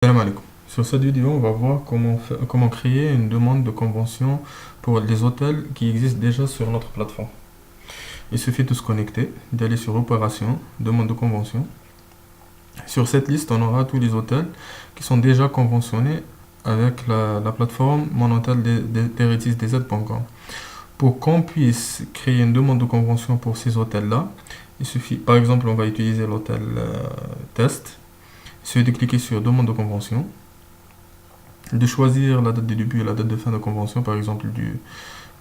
Salam alaikum. Sur cette vidéo, on va voir comment créer une demande de convention pour les hôtels qui existent déjà sur notre plateforme. Il suffit de se connecter, d'aller sur Opération, Demande de convention. Sur cette liste, on aura tous les hôtels qui sont déjà conventionnés avec la plateforme monhôtel-des-z.com. Pour qu'on puisse créer une demande de convention pour ces hôtels-là, il suffit, par exemple, on va utiliser l'hôtel test. Il suffit de cliquer sur Demande de convention, de choisir la date de début et la date de fin de convention, par exemple du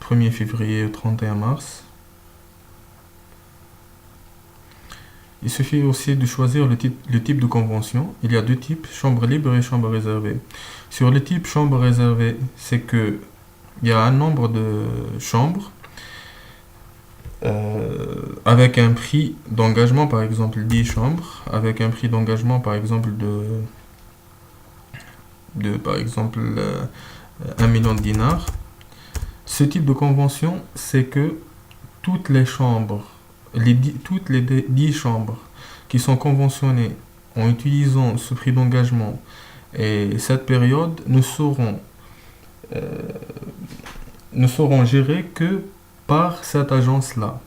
1er février au 31 mars. Il suffit aussi de choisir le type de convention. Il y a deux types, chambre libre et chambre réservée. Sur le type chambre réservée, c'est que il y a un nombre de chambres avec un prix d'engagement, par exemple 10 chambres, avec un prix d'engagement, par exemple par exemple 1 million de dinars. Ce type de convention, c'est que toutes les chambres, toutes les 10 chambres qui sont conventionnées en utilisant ce prix d'engagement et cette période ne seront gérées que par cette agence-là.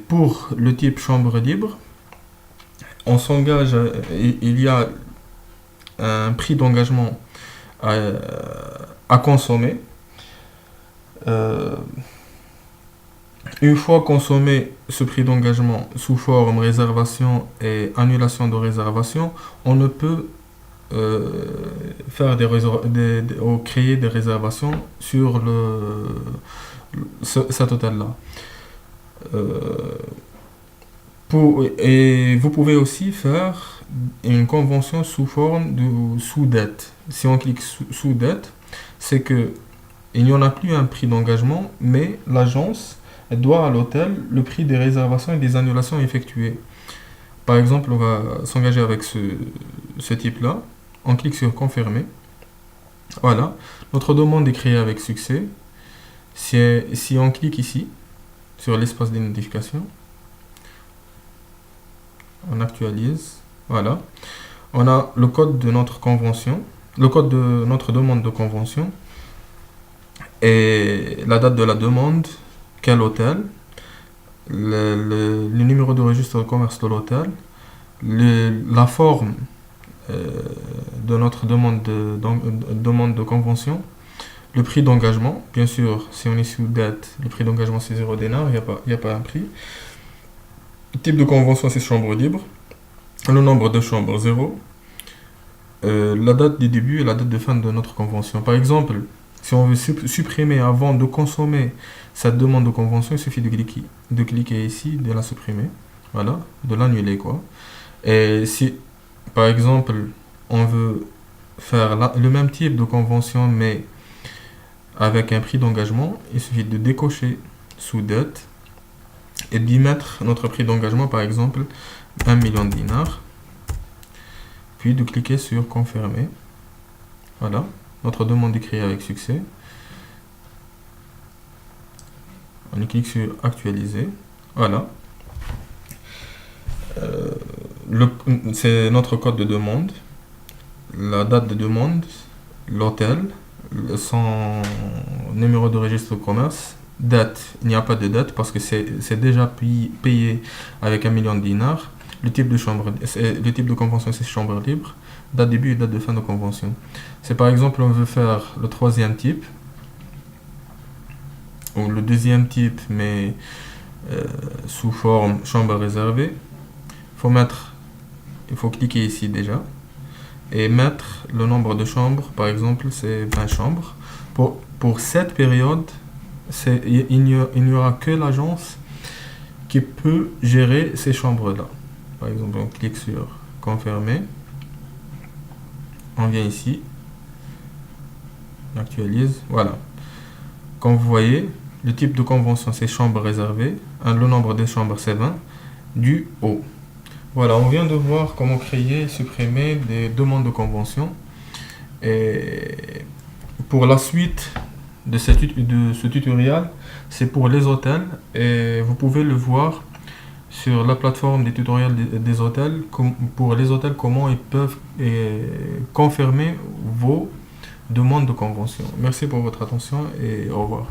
Pour le type chambre libre, on s'engage, il y a un prix d'engagement à consommer. Une fois consommé ce prix d'engagement sous forme réservation et annulation de réservation, on ne peut faire ou créer des réservations sur cet hôtel-là. Et vous pouvez aussi faire une convention sous forme de sous-dette. Si on clique sous dette, c'est que il n'y en a plus un prix d'engagement, mais l'agence doit à l'hôtel le prix des réservations et des annulations effectuées. Par exemple, on va s'engager avec ce type-là. On clique sur confirmer. Voilà, notre demande est créée avec succès. Si on clique ici, sur l'espace d'identification, on actualise. Voilà. On a le code de notre convention, le code de notre demande de convention et la date de la demande, quel hôtel, le numéro de registre de commerce de l'hôtel, la forme de notre demande de convention, le prix d'engagement. Bien sûr, si on est sous dette, le prix d'engagement c'est 0 dinar, il n'y a pas un prix. Le type de convention c'est chambre libre. Le nombre de chambres 0. La date de début et la date de fin de notre convention. Par exemple, si on veut supprimer avant de consommer cette demande de convention, il suffit de cliquer ici, de la supprimer. Voilà, de l'annuler quoi. Et si, par exemple, on veut faire le même type de convention mais avec un prix d'engagement, il suffit de décocher sous dette et d'y mettre notre prix d'engagement, par exemple 1 million de dinars, puis de cliquer sur confirmer. Voilà, notre demande est créée avec succès. On clique sur actualiser. Voilà, c'est notre code de demande, la date de demande, l'hôtel, son numéro de registre de commerce. Date, il n'y a pas de date parce que c'est déjà payé avec 1 million de dinars. Le type de convention c'est chambre libre. Date de début et date de fin de convention. C'est par exemple on veut faire le troisième type ou le deuxième type mais sous forme chambre réservée. Il faut cliquer ici déjà et mettre le nombre de chambres. Par exemple c'est 20 chambres. Pour cette période, il n'y aura que l'agence qui peut gérer ces chambres-là. Par exemple, on clique sur confirmer. On vient ici. On actualise. Voilà. Comme vous voyez, le type de convention, c'est chambre réservée. Le nombre des chambres, c'est 20. Du haut. Voilà, on vient de voir comment créer et supprimer des demandes de convention. Et pour la suite de ce tutoriel, c'est pour les hôtels et vous pouvez le voir sur la plateforme des tutoriels des hôtels, pour les hôtels, comment ils peuvent confirmer vos demandes de convention. Merci pour votre attention et au revoir.